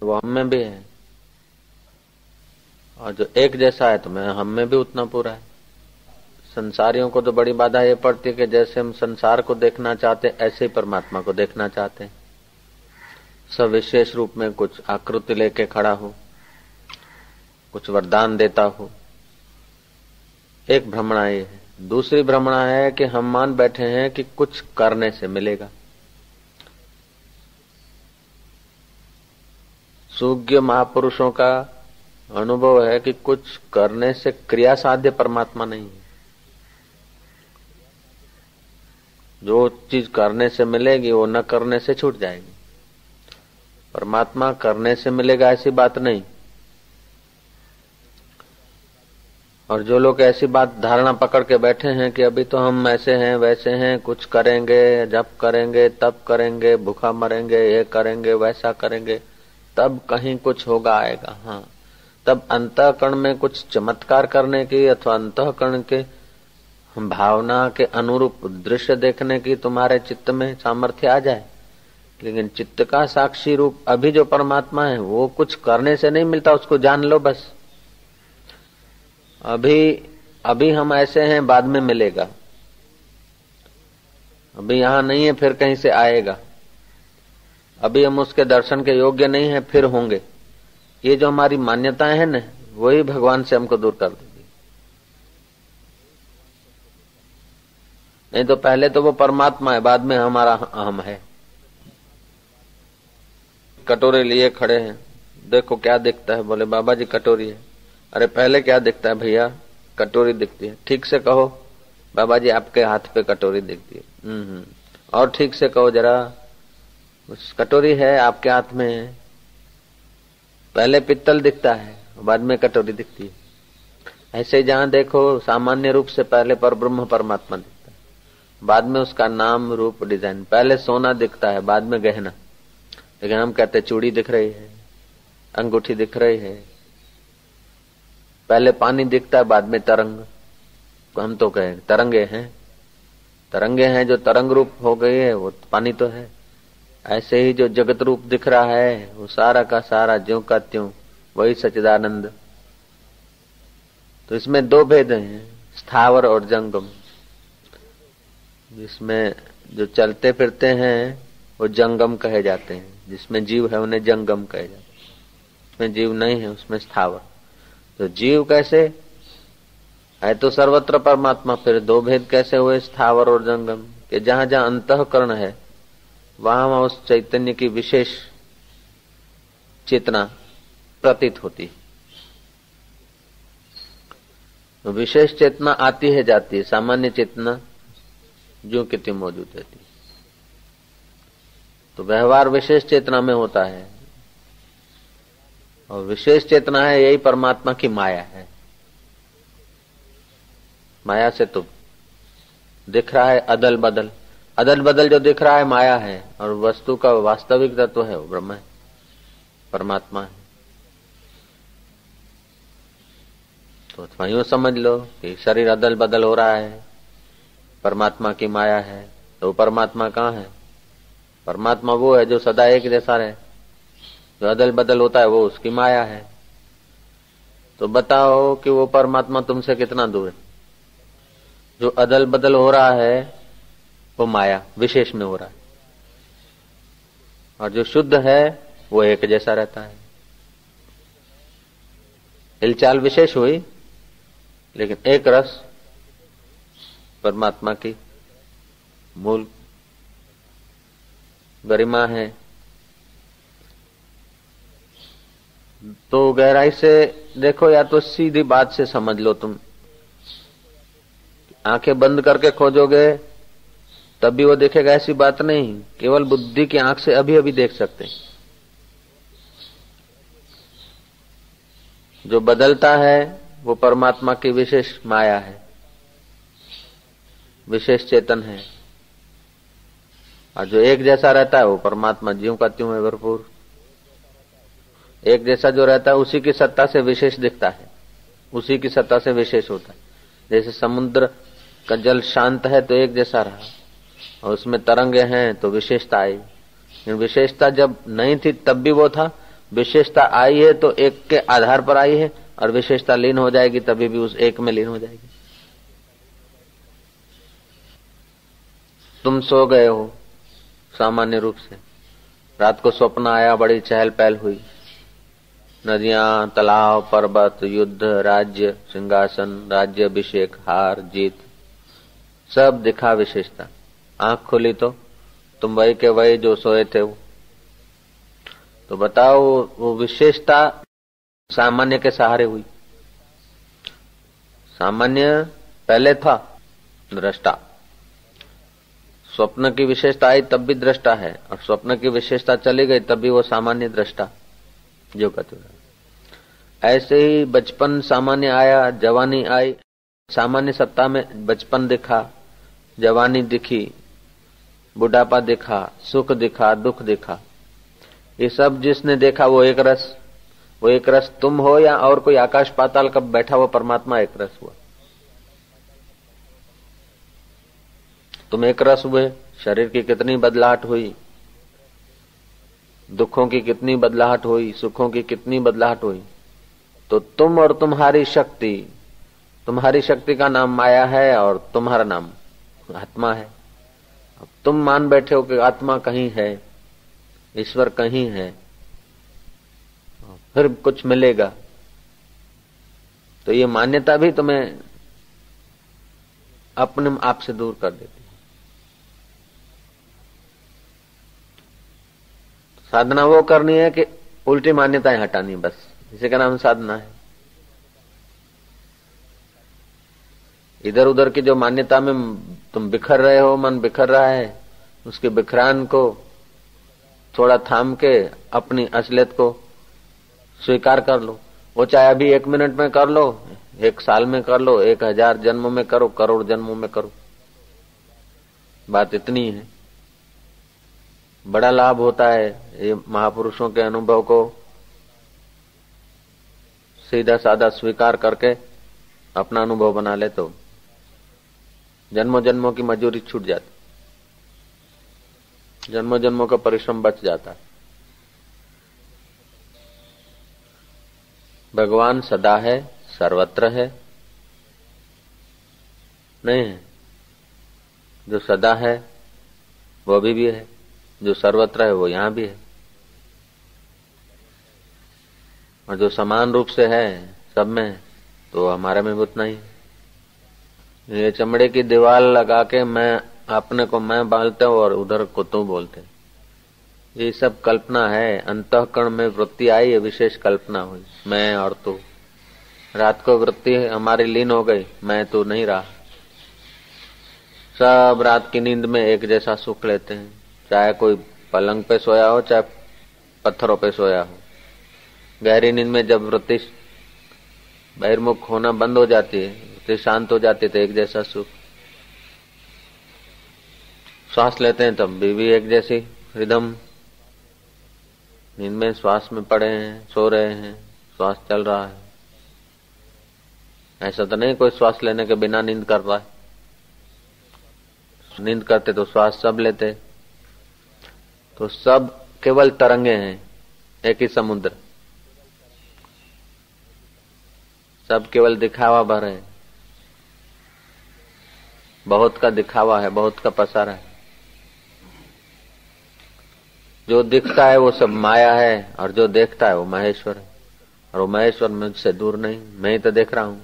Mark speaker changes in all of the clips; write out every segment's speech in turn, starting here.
Speaker 1: वो हम में भी है, और जो एक जैसा है तो मैं हम में भी उतना पूरा है। संसारियों को तो बड़ी बाधा ये पड़ती है कि जैसे हम संसार को देखना चाहते ऐसे ही परमात्मा को देखना चाहते हैं। सब विशेष रूप में कुछ आकृति लेके खड़ा हो, कुछ वरदान देता हो। एक भ्रमणा ये है। दूसरी भ्रमणा है कि हम मान बैठे हैं कि कुछ करने से मिलेगा। सूज्ञ महापुरुषों का अनुभव है कि कुछ करने से क्रिया साध्य परमात्मा नहीं है। जो चीज करने से मिलेगी वो न करने से छूट जाएगी। परमात्मा करने से मिलेगा ऐसी बात नहीं। और जो लोग ऐसी बात धारणा पकड़ के बैठे हैं कि अभी तो हम ऐसे हैं वैसे हैं, कुछ करेंगे, जब करेंगे तब करेंगे, भूखा मरेंगे, ये करेंगे वैसा करेंगे, तब कहीं कुछ होगा आएगा। हाँ, तब अंतःकरण में कुछ चमत्कार करने की अथवा अंतःकरण के भावना के अनुरूप दृश्य देखने की तुम्हारे चित्त में सामर्थ्य आ जाए। लेकिन चित्त का साक्षी रूप अभी जो परमात्मा है वो कुछ करने से नहीं मिलता, उसको जान लो बस। अभी हम ऐसे हैं, बाद में मिलेगा। अभी यहां नहीं है, फिर कहीं से आएगा। अभी हम उसके दर्शन के योग्य नहीं है, फिर होंगे। ये जो हमारी मान्यताएं हैं ना, वही भगवान से हमको दूर कर देगी। नहीं तो पहले तो वो परमात्मा है, बाद में हमारा अहम है। कटोरे लिए खड़े हैं, देखो क्या दिखता है? बोले बाबा जी कटोरी है। अरे पहले क्या दिखता है भैया? कटोरी दिखती है। ठीक से कहो बाबा जी आपके हाथ पे कटोरी दिखती है। और ठीक से कहो जरा, कटोरी है आपके हाथ में। पहले पित्तल दिखता है, बाद में कटोरी दिखती है। ऐसे जहां देखो सामान्य रूप से पहले परब्रह्म परमात्मा दिखता है, बाद में उसका नाम रूप डिजाइन। पहले सोना दिखता है, बाद में गहना। लेकिन हम कहते चूड़ी दिख रही है, अंगूठी दिख रही है। पहले पानी दिखता है, बाद में तरंग। हम तो कहें तरंगे हैं, तरंगे हैं। जो तरंग रूप हो गई है वो पानी तो है। ऐसे ही जो जगत रूप दिख रहा है वो सारा का सारा ज्यों का त्यों वही सच्चिदानंद। तो इसमें दो भेद हैं, स्थावर और जंगम। जिसमें जो चलते फिरते हैं वो जंगम कहे जाते हैं, जिसमें जीव है उन्हें जंगम कहे जाते हैं। उसमें जीव नहीं है, उसमें स्थावर। तो जीव कैसे है? तो सर्वत्र परमात्मा। फिर दो भेद कैसे हुए, स्थावर और जंगम? कि जहां जहां अंतःकरण है वहां वहां उस चैतन्य की विशेष चेतना प्रतीत होती। तो विशेष चेतना आती है जाती है, सामान्य चेतना जो कितनी मौजूद रहती। तो व्यवहार विशेष चेतना में होता है, और विशेष चेतना है यही परमात्मा की माया है। माया से तो दिख रहा है अदल बदल। अदल बदल जो दिख रहा है माया है, और वस्तु का वास्तविक तत्व है वो ब्रह्म है, परमात्मा है। तो यूं समझ लो कि शरीर अदल बदल हो रहा है, परमात्मा की माया है। तो परमात्मा कहाँ है? परमात्मा वो है जो सदा एक जैसा रहे। जो अदल बदल होता है वो उसकी माया है। तो बताओ कि वो परमात्मा तुमसे कितना दूर है? जो अदल बदल हो रहा है वो माया विशेष में हो रहा है, और जो शुद्ध है वो एक जैसा रहता है। हिलचाल विशेष हुई, लेकिन एक रस परमात्मा की मूल गरिमा है। तो गहराई से देखो, या तो सीधी बात से समझ लो। तुम आंखें बंद करके खोजोगे तब भी वो देखेगा, ऐसी बात नहीं। केवल बुद्धि की आंख से अभी अभी देख सकते हैं। जो बदलता है वो परमात्मा की विशेष माया है, विशेष चेतन है। और जो एक जैसा रहता है वो परमात्मा ज्यों का त्यों है, भरपूर। एक जैसा जो रहता है उसी की सत्ता से विशेष दिखता है, उसी की सत्ता से विशेष होता है। जैसे समुद्र का जल शांत है तो एक जैसा रहा, और उसमें तरंगे हैं तो विशेषता आई। विशेषता जब नहीं थी तब भी वो था, विशेषता आई है तो एक के आधार पर आई है, और विशेषता लीन हो जाएगी तभी भी उस एक में लीन हो जाएगी। तुम सो गए हो सामान्य रूप से, रात को स्वप्न आया, बड़ी चहल पहल हुई, नदियां, तालाब, पर्वत, युद्ध, राज्य, सिंहासन, राज्य अभिषेक, हार जीत, सब दिखा विशेषता। आंख खुली तो तुम वही के वही जो सोए थे वो। तो बताओ वो विशेषता सामान्य के सहारे हुई। सामान्य पहले था दृष्टा, स्वप्न की विशेषता आई तब भी दृष्टा है, और स्वप्न की विशेषता चली गई तब भी वो सामान्य दृष्टा जो कहते। ऐसे ही बचपन सामान्य आया, जवानी आई, सामान्य सत्ता में बचपन दिखा, जवानी दिखी, बुढ़ापा दिखा, सुख दिखा, दुख दिखा। ये सब जिसने देखा वो एक रस, वो एक रस तुम हो या और कोई आकाश पाताल का बैठा हुआ परमात्मा एक रस हुआ। तुम एक रस हुए। शरीर की कितनी बदलाहट हुई, दुखों की कितनी बदलाहट हुई, सुखों की कितनी बदलाहट हुई, तो तुम और तुम्हारी शक्ति का नाम माया है और तुम्हारा नाम आत्मा है। अब तुम मान बैठे हो कि आत्मा कहीं है, ईश्वर कहीं है, फिर कुछ मिलेगा, तो ये मान्यता भी तुम्हें अपने आप से दूर कर देती है। साधना वो करनी है कि उल्टी मान्यताएं हटानी, बस इसी का नाम साधना है। इधर उधर की जो मान्यता में तुम बिखर रहे हो, मन बिखर रहा है, उसके बिखरान को थोड़ा थाम के अपनी असलियत को स्वीकार कर लो। वो चाहे अभी 1 मिनट में कर लो, 1 साल में कर लो, 1000 जन्मों में करो, करोड़ जन्मों में करो, बात इतनी है। बड़ा लाभ होता है ये महापुरुषों के अनुभव को सीधा साधा स्वीकार करके अपना अनुभव बना ले तो जन्मों जन्मों की मजूरी छूट जाती, जन्मों जन्मों का परिश्रम बच जाता है। भगवान सदा है, सर्वत्र है नहीं है। जो सदा है वो अभी भी है, जो सर्वत्र है वो यहां भी है, और जो समान रूप से है सब में है तो हमारे में भी उतना ही है। ये चमड़े की दीवार लगा के मैं अपने को मैं बोलते हूं और उधर को तू बोलते, ये सब कल्पना है। अंतःकरण में वृत्ति आई, ये विशेष कल्पना हुई, मैं और तू। रात को वृत्ति हमारी लीन हो गई, मैं तू नहीं रहा। सब रात की नींद में एक जैसा सुख लेते हैं, चाहे कोई पलंग पे सोया हो चाहे पत्थरों पे सोया हो। गहरी नींद में जब वृत्ति बहिर्मुख होना बंद हो जाती है, वृत्ति शांत हो जाती है, तो एक जैसा सुख। श्वास लेते हैं तब भी एक जैसी रिदम। नींद में श्वास में पड़े हैं, सो रहे हैं, श्वास चल रहा है। ऐसा तो नहीं कोई श्वास लेने के बिना नींद कर रहा है। नींद करते तो श्वास सब लेते, तो सब केवल तरंगे हैं, एक ही समुद्र, सब केवल दिखावा भर है। बहुत का दिखावा है, बहुत का पसारा है। जो दिखता है वो सब माया है, और जो देखता है वो महेश्वर है, और वो महेश्वर मुझसे दूर नहीं, मैं ही तो देख रहा हूं।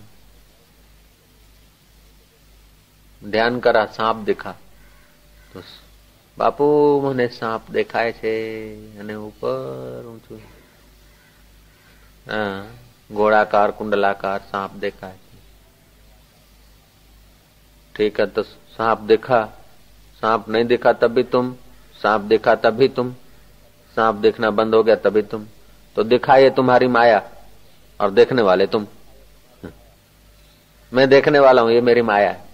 Speaker 1: ध्यान करा, सांप दिखा तो बापू મને સાપ દેખાય છે અને ઉપર ઊંચું गोलाकार कुंडलाकार सांप देखा है। ठीक है, तो सांप दिखा, सांप नहीं दिखा तब भी तुम, सांप दिखा तब भी तुम, सांप देखना बंद हो गया तभी तुम। तो दिखा ये तुम्हारी माया और देखने वाले तुम। मैं देखने वाला हूं, ये मेरी माया है।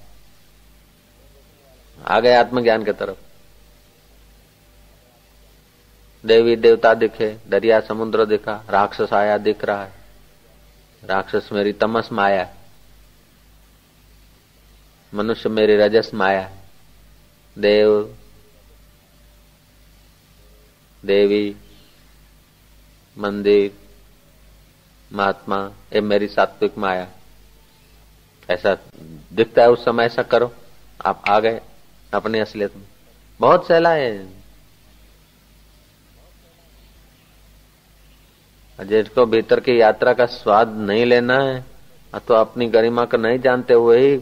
Speaker 1: आ गए आत्मज्ञान की तरफ। देवी देवता दिखे, दरिया समुद्र दिखा, राक्षस आया दिख रहा है, राक्षस मेरी तमस माया है, मनुष्य मेरी रजस माया है, देव देवी मंदिर, महात्मा, ये मेरी सात्विक माया, ऐसा दिखता है उस समय। ऐसा करो, आप आ गए अपनी असलियत में। बहुत सहला है। जिसको भीतर की यात्रा का स्वाद नहीं लेना है, तो अपनी गरिमा को नहीं जानते हुए ही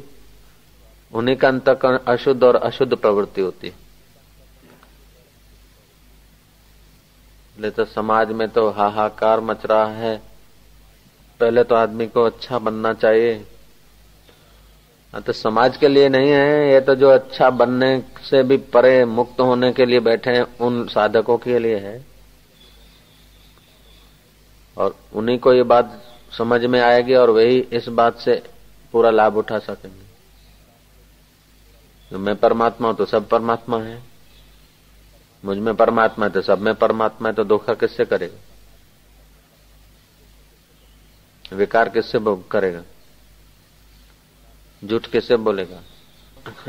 Speaker 1: उन्हीं का अंतःकरण अशुद्ध और अशुद्ध प्रवृत्ति होती है। तो समाज में तो हाहाकार मच रहा है। पहले तो आदमी को अच्छा बनना चाहिए। तो समाज के लिए नहीं है ये, तो जो अच्छा बनने से भी परे मुक्त होने के लिए बैठे हैं उन साधकों के लिए है। और उन्हीं को ये बात समझ में आएगी और वही इस बात से पूरा लाभ उठा सकेंगे। तो मैं परमात्मा हूं तो सब परमात्मा है, मुझ में परमात्मा है तो सब में परमात्मा है, तो धोखा किससे करेगा? विकार किससे करेगा? झूठ किससे बोलेगा?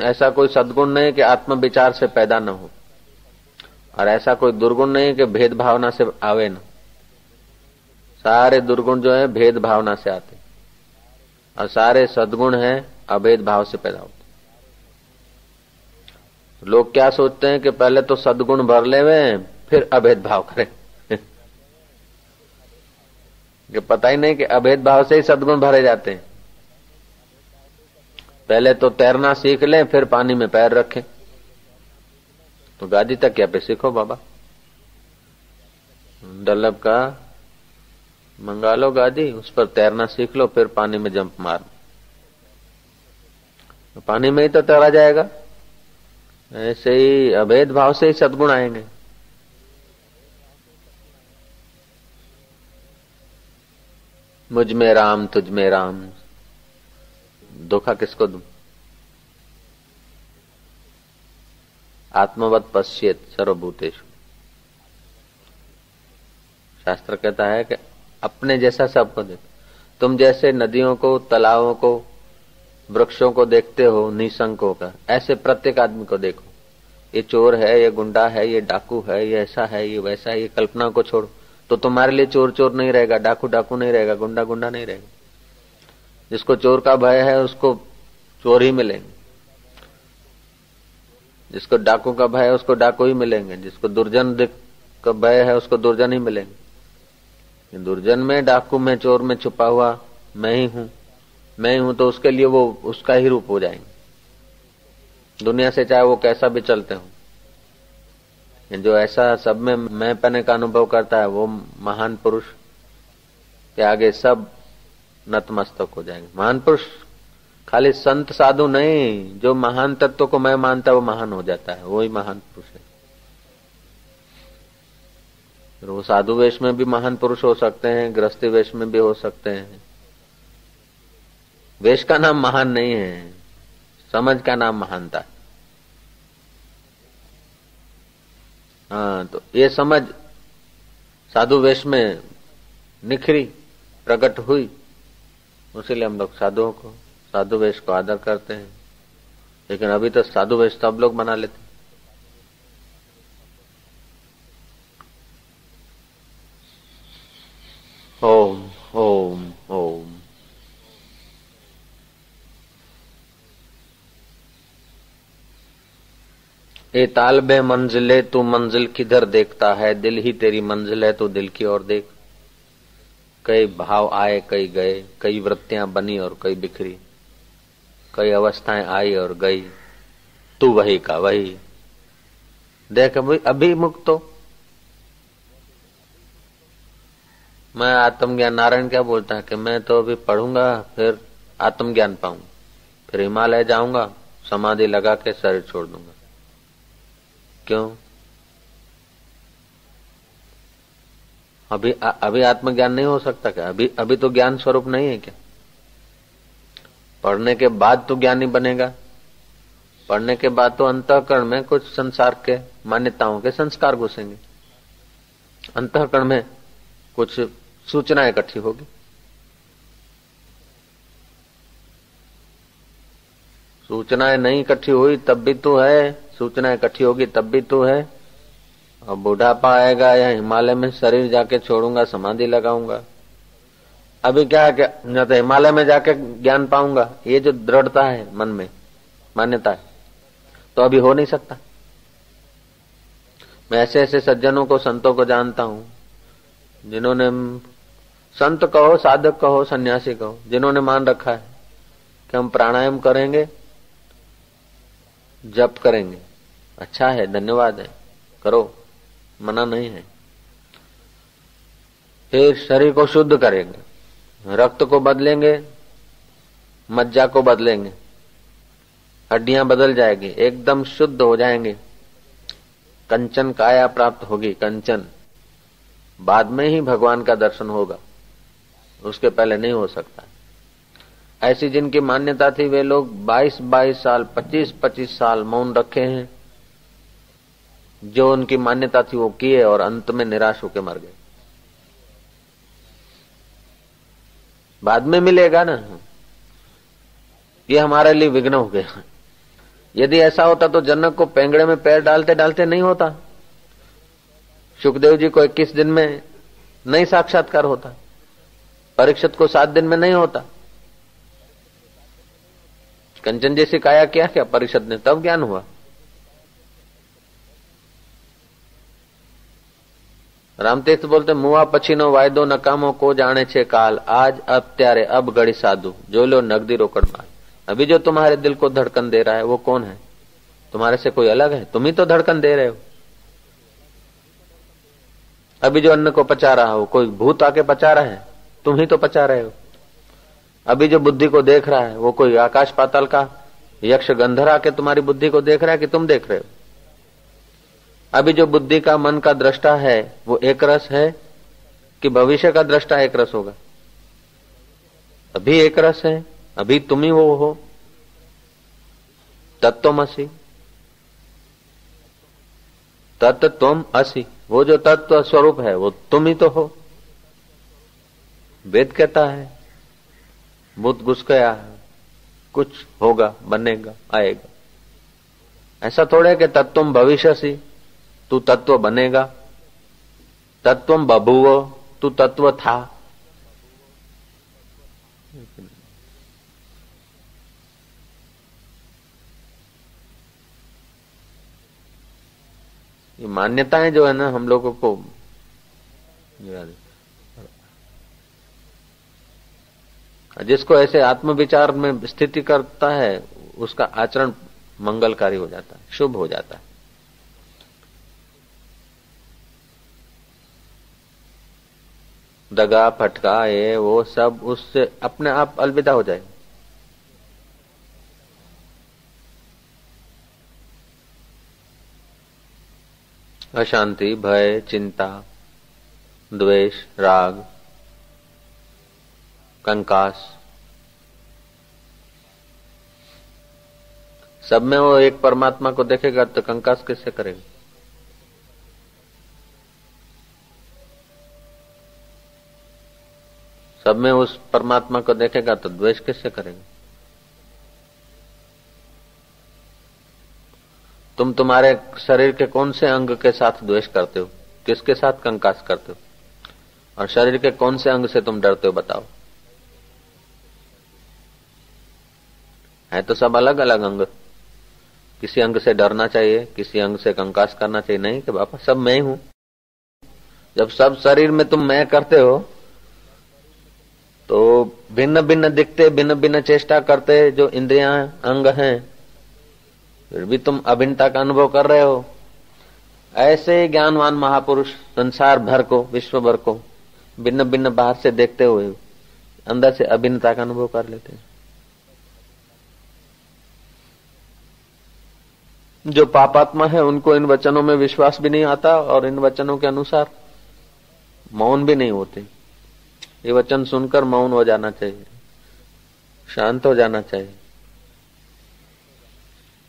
Speaker 1: ऐसा कोई सद्गुण नहीं कि आत्म विचार से पैदा न हो, और ऐसा कोई दुर्गुण नहीं कि भेद भावना से आवे न। सारे दुर्गुण जो है भेद भावना से आते, और सारे सद्गुण है अभेद भाव से पैदा होते। लोग क्या सोचते हैं कि पहले तो सद्गुण भर लेवे फिर अभेद भाव करें। कि पता ही नहीं कि अभेद भाव से ही सद्गुण भरे जाते हैं। पहले तो तैरना सीख लें फिर पानी में पैर रखें। तो गादी तक क्या पे सीखो बाबा, डल्लब का मंगा लो गादी, उस पर तैरना सीख लो, फिर पानी में जंप मार, तो पानी में ही तो तैरा जाएगा। ऐसे ही अभेद भाव से ही सद्गुण आएंगे। मुझ में राम तुझ में राम, धोखा किसको दूं? आत्मवत पश्येत सर्वभूतेषु। शास्त्र कहता है कि अपने जैसा सबको देखो। तुम जैसे नदियों को, तालाबों को, वृक्षों को देखते हो निसंकों का, ऐसे प्रत्येक आदमी को देखो। ये चोर है, ये गुंडा है, ये डाकू है, ये ऐसा है, ये वैसा है, ये कल्पना को छोड़ो तो तुम्हारे लिए चोर चोर नहीं रहेगा, डाकू डाकू नहीं रहेगा, गुंडा गुंडा नहीं रहेगा। जिसको चोर का भय है उसको चोर ही मिलेंगे, जिसको डाकू का भय है उसको डाकू ही मिलेंगे, जिसको दुर्जन का भय है उसको दुर्जन ही मिलेंगे। दुर्जन में, डाकू में, चोर में छुपा हुआ मैं ही हूं, तो उसके लिए वो उसका ही रूप हो जाएंगे। दुनिया से चाहे वो कैसा भी चलते हो, जो ऐसा सब में मैं पने का अनुभव करता है वो महान पुरुष के आगे सब नतमस्तक हो जाएंगे। महान पुरुष खाली संत साधु नहीं, जो महान तत्व को मैं मानता है वो महान हो जाता है, वही महान पुरुष है। वो साधु वेश में भी महान पुरुष हो सकते हैं, गृहस्थी वेश में भी हो सकते हैं। वेश का नाम महान नहीं है, समझ का नाम महानता है। हाँ, तो ये समझ साधु वेश में निखरी, प्रकट हुई, उसीलिए हम लोग साधुओं को, साधु वेश को आदर करते हैं। लेकिन अभी तो साधु वेश सब लोग बना लेते हैं। ओम ओम ओम। ए तालबे मंजिले तू मंजिल किधर देखता है, दिल ही तेरी मंजिल है तू दिल की ओर देख। कई भाव आए कई गए, कई वृत्तियां बनी और कई बिखरी, कई अवस्थाएं आई और गई, तू वही का वही। देख अभी मुक्त हो। मैं आत्मज्ञान, नारायण क्या बोलता है कि मैं तो अभी पढ़ूंगा फिर आत्मज्ञान पाऊंगा, फिर हिमालय जाऊंगा, समाधि लगा के शरीर छोड़ दूंगा। क्यों? अभी आत्मज्ञान नहीं हो सकता क्या? अभी तो ज्ञान स्वरूप नहीं है क्या? पढ़ने के बाद तो ज्ञानी बनेगा। पढ़ने के बाद तो अंतःकरण में कुछ संसार के मान्यताओं के संस्कार घुसेंगे, अंतःकरण में कुछ सूचना इकट्ठी होगी। सूचनाएं नहीं इकट्ठी हुई तब भी तो है, सूचना इकट्ठी होगी तब भी तो है, और बुढ़ापा आएगा या हिमालय में शरीर जाके छोड़ूंगा, समाधि लगाऊंगा। अभी क्या है कि न तो हिमालय में जाके ज्ञान पाऊंगा, ये जो दृढ़ता है मन में, मान्यता है, तो अभी हो नहीं सकता। मैं ऐसे ऐसे सज्जनों को, संतों को जानता हूं, जिन्होंने, संत कहो, साधक कहो, सन्यासी कहो, जिन्होंने मान रखा है कि हम प्राणायाम करेंगे, जप करेंगे। अच्छा है, धन्यवाद है, करो, मना नहीं है। फिर शरीर को शुद्ध करेंगे, रक्त को बदलेंगे, मज्जा को बदलेंगे, हड्डियां बदल जाएगी, एकदम शुद्ध हो जाएंगे, कंचन काया प्राप्त होगी। कंचन बाद में ही भगवान का दर्शन होगा, उसके पहले नहीं हो सकता। ऐसी जिनकी मान्यता थी, वे लोग 22-22 साल, 25-25 साल मौन रखे हैं। जो उनकी मान्यता थी वो किए और अंत में निराश होकर मर गए। बाद में मिलेगा ना, ये हमारे लिए विघ्न हो गया। यदि ऐसा होता तो जनक को पेंगड़े में पैर डालते डालते नहीं होता, सुखदेव जी को 21 दिन में नहीं साक्षात्कार होता, परीक्षित को 7 दिन में नहीं होता। कंचन जैसी काया किया क्या परीक्षित ने, तब ज्ञान हुआ। रामतीर्थ बोलते, मुआ पछीनो वायदो नकामो को जाने छे काल, आज अब त्यारे अब घड़ी साधु जो लो नगदी रोकड़ माल। अभी जो तुम्हारे दिल को धड़कन दे रहा है वो कौन है? तुम्हारे से कोई अलग है? तुम ही तो धड़कन दे रहे हो। अभी जो अन्न को पचा रहा हो, कोई भूत आके पचा रहा है? तुम ही तो पचा रहे हो। अभी जो बुद्धि को देख रहा है, वो कोई आकाश पाताल का यक्ष गंधर आके तुम्हारी बुद्धि को देख रहा है कि तुम देख रहे हो? अभी जो बुद्धि का, मन का दृष्टा है, वो एक रस है कि भविष्य का दृष्टा एक रस होगा? अभी एक रस है, अभी तुम ही वो हो। तत्वमसि, तत्त्वम असि, वो जो तत्व स्वरूप है वो तुम ही तो हो। वेद कहता है, भूत घुस गया है, कुछ होगा, बनेगा, आएगा। ऐसा थोड़े कि तत्वम भविष्यसि, तू तत्व बनेगा। तत्वम बभूव, तू तत्व था। ये मान्यताएं जो है ना, हम लोगों को जिसको ऐसे आत्मविचार में स्थिति करता है, उसका आचरण मंगलकारी हो जाता है, शुभ हो जाता है। दगा फटका ये वो सब उससे अपने आप अलविदा हो जाए। अशांति, भय, चिंता, द्वेष, राग, कंकास, सब में वो एक परमात्मा को देखेगा तो कंकास कैसे करेगा? सब में उस परमात्मा को देखेगा तो द्वेष कैसे करेगा? तुम तुम्हारे शरीर के कौन से अंग के साथ द्वेष करते हो? किसके साथ कंकास करते हो? और शरीर के कौन से अंग से तुम डरते हो? बताओ। है तो सब अलग अलग अंग। किसी अंग से डरना चाहिए, किसी अंग से कंकास करना चाहिए। नहीं कि बापा सब मैं ही हूं। जब सब शरीर में तुम मैं करते हो तो भिन्न भिन्न दिखते, भिन्न भिन्न चेष्टा करते जो इंद्रियां अंग हैं, फिर भी तुम अभिन्नता का अनुभव कर रहे हो। ऐसे ज्ञानवान महापुरुष संसार भर को, विश्व भर को भिन्न भिन्न बाहर से देखते हुए अंदर से अभिन्नता का अनुभव कर लेते हैं। जो पापात्मा है उनको इन वचनों में विश्वास भी नहीं आता और इन वचनों के अनुसार मौन भी नहीं होते। ये वचन सुनकर मौन हो जाना चाहिए, शांत हो जाना चाहिए,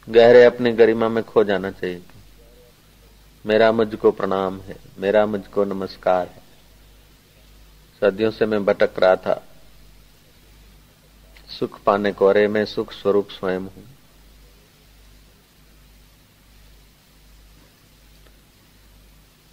Speaker 1: गहरे अपनी गरिमा में खो जाना चाहिए। मेरा मुझको प्रणाम है, मेरा मुझको नमस्कार है। सदियों से मैं भटक रहा था सुख पाने को, अरे मैं सुख स्वरूप स्वयं हूं।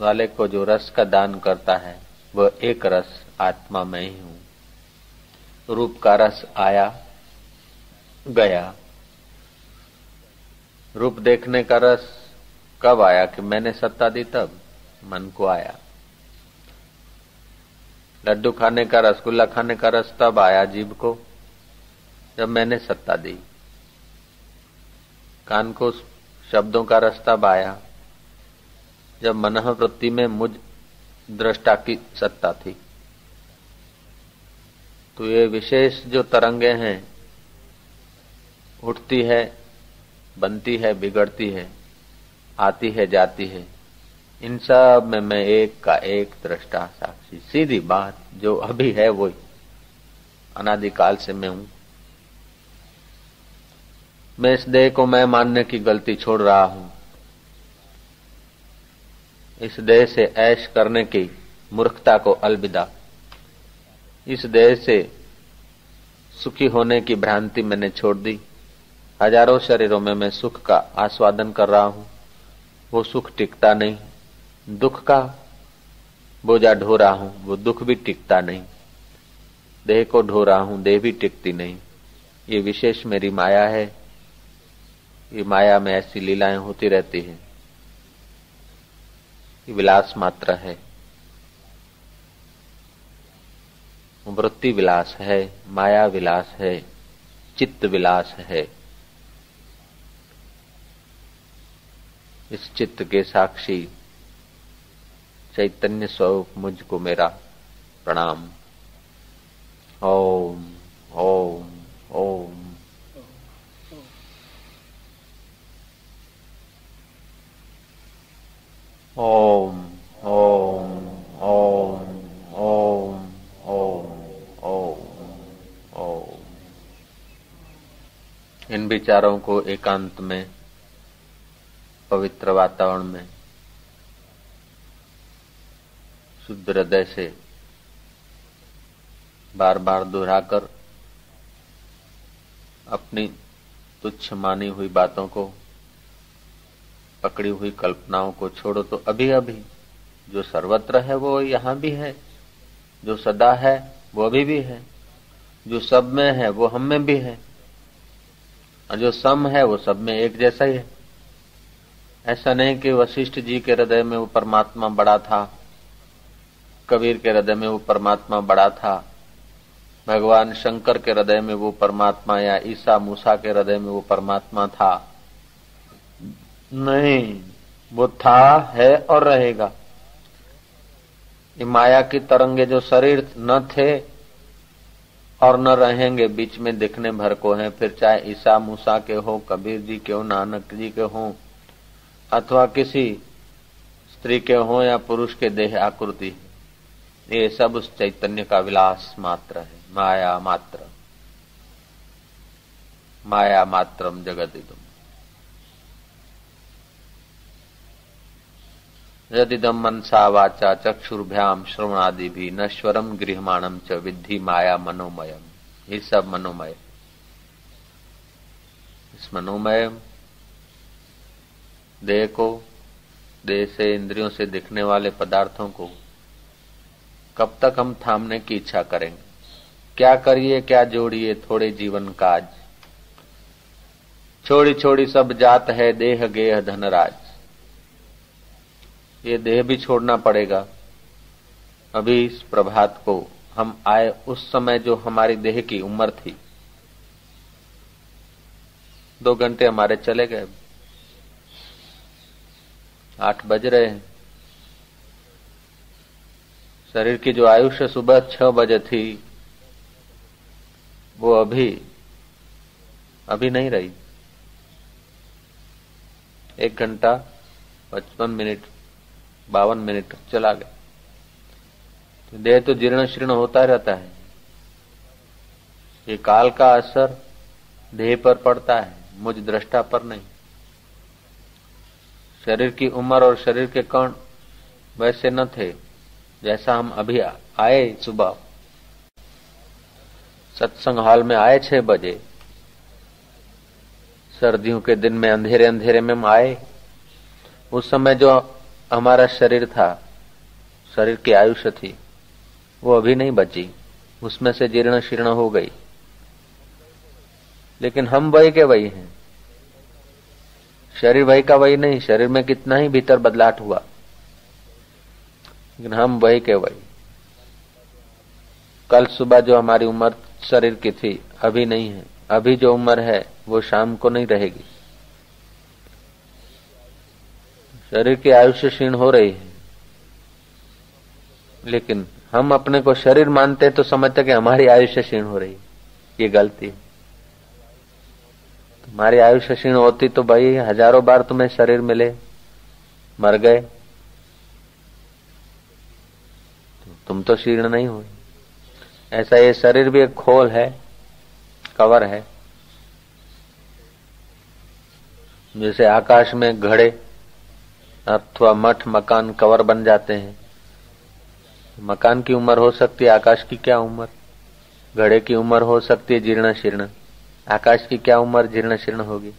Speaker 1: वाले को जो रस का दान करता है वह एक रस आत्मा में ही हूं। रूप का रस आया गया। रूप देखने का रस कब आया कि मैंने सत्ता दी, तब मन को आया। लड्डू खाने का, रसगुल्ला खाने का रस तब आया जीभ को जब मैंने सत्ता दी। कान को शब्दों का रस तब आया जब मनःवृत्ति में मुझ दृष्टा की सत्ता थी। तो ये विशेष जो तरंगे हैं, उठती है, बनती है, बिगड़ती है, आती है, जाती है, इन सब में मैं एक का एक दृष्टा साक्षी। सीधी बात, जो अभी है वही अनादिकाल से मैं हूं। मैं इस देह को मैं मानने की गलती छोड़ रहा हूं। इस देह से ऐश करने की मूर्खता को अलविदा। इस देह से सुखी होने की भ्रांति मैंने छोड़ दी। हजारों शरीरों में मैं सुख का आस्वादन कर रहा हूं, वो सुख टिकता नहीं। दुख का बोझा ढो रहा हूं, वो दुख भी टिकता नहीं। देह को ढो रहा हूं, देह भी टिकती नहीं। ये विशेष मेरी माया है। ये माया में ऐसी लीलाएं होती रहती हैं। ये विलास मात्र है, वृत्ति विलास है, माया विलास है, चित्त विलास है। इस चित्त के साक्षी चैतन्य स्वरूप मुझको मेरा प्रणाम। ओम ओम ओम। ओम ओम ओम ओम ओम ओम ओम। इन विचारों को एकांत में, पवित्र वातावरण में शुद्ध हृदय से बार बार दोहराकर अपनी तुच्छ मानी हुई बातों को, पकड़ी हुई कल्पनाओं को छोड़ो तो अभी अभी जो सर्वत्र है वो यहां भी है, जो सदा है वो अभी भी है, जो सब में है वो हम में भी है, और जो सम है वो सब में एक जैसा ही है। ऐसा नहीं कि वशिष्ठ जी के हृदय में वो परमात्मा बड़ा था, कबीर के हृदय में वो परमात्मा बड़ा था, भगवान शंकर के हृदय में वो परमात्मा या ईसा मूसा के हृदय में वो परमात्मा था। नहीं, वो था, है और रहेगा। ये माया की तरंगे जो शरीर न थे और न रहेंगे, बीच में दिखने भर को हैं, फिर चाहे ईसा मूसा के हो, कबीर जी के हो, नानक जी के हो, अथवा किसी स्त्री के हो या पुरुष के देह आकृति, ये सब उस चैतन्य का विलास मात्र है। माया मात्र, माया मात्रम जगदिदम। यदिदम मनसा वाचा चक्षुर्भ्याम श्रवणादि भी नश्वरम गृहमाणम च विद्धि माया मनोमयम। ये सब मनोमय। इस मनोमय देह को, देह से, इंद्रियों से दिखने वाले पदार्थों को कब तक हम थामने की इच्छा करेंगे? क्या करिए क्या जोड़िए थोड़े जीवन काज, छोड़ी छोड़ी सब जात है देह गेह धनराज। ये देह भी छोड़ना पड़ेगा। अभी इस प्रभात को हम आए उस समय जो हमारी देह की उम्र थी, 2 घंटे हमारे चले गए, 8 बज रहे हैं। शरीर की जो आयुष्य सुबह 6 बजे थी वो अभी नहीं रही। 1 घंटा 55 मिनट 52 मिनट चला गया। तो देह तो जीर्ण शीर्ण होता रहता है। ये काल का असर देह पर पड़ता है, मुझ दृष्टा पर नहीं। शरीर की उम्र और शरीर के कण वैसे न थे जैसा हम अभी आए। सुबह सत्संग हॉल में आए 6 बजे, सर्दियों के दिन में अंधेरे अंधेरे में हम आए। उस समय जो हमारा शरीर था, शरीर की आयुष्य थी, वो अभी नहीं बची, उसमें से जीर्ण शीर्ण हो गई, लेकिन हम वही के वही हैं। शरीर वही का वही नहीं, शरीर में कितना ही भीतर बदलाव हुआ, लेकिन हम वही के वही। कल सुबह जो हमारी उम्र शरीर की थी अभी नहीं है, अभी जो उम्र है वो शाम को नहीं रहेगी। शरीर की आयुष्य क्षीण हो रही है, लेकिन हम अपने को शरीर मानते तो समझते कि हमारी आयुष्य क्षीण हो रही है। ये गलती है। तुम्हारी आयुष्य क्षीण होती तो भाई हजारों बार तुम्हें शरीर मिले, मर गए, तुम तो क्षीण नहीं हुए। ऐसा ये शरीर भी एक खोल है, कवर है। जैसे आकाश में घड़े अथवा मठ मकान कवर बन जाते हैं। मकान की उम्र हो सकती है, आकाश की क्या उम्र। घड़े की उम्र हो सकती है जीर्ण शीर्ण, आकाश की क्या उम्र जीर्ण शीर्ण होगी।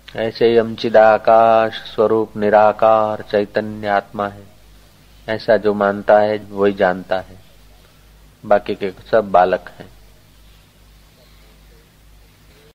Speaker 1: ऐसे ही हम चिदाकाश स्वरूप निराकार चैतन्य आत्मा है, ऐसा जो मानता है वही जानता है, बाकी के सब बालक हैं।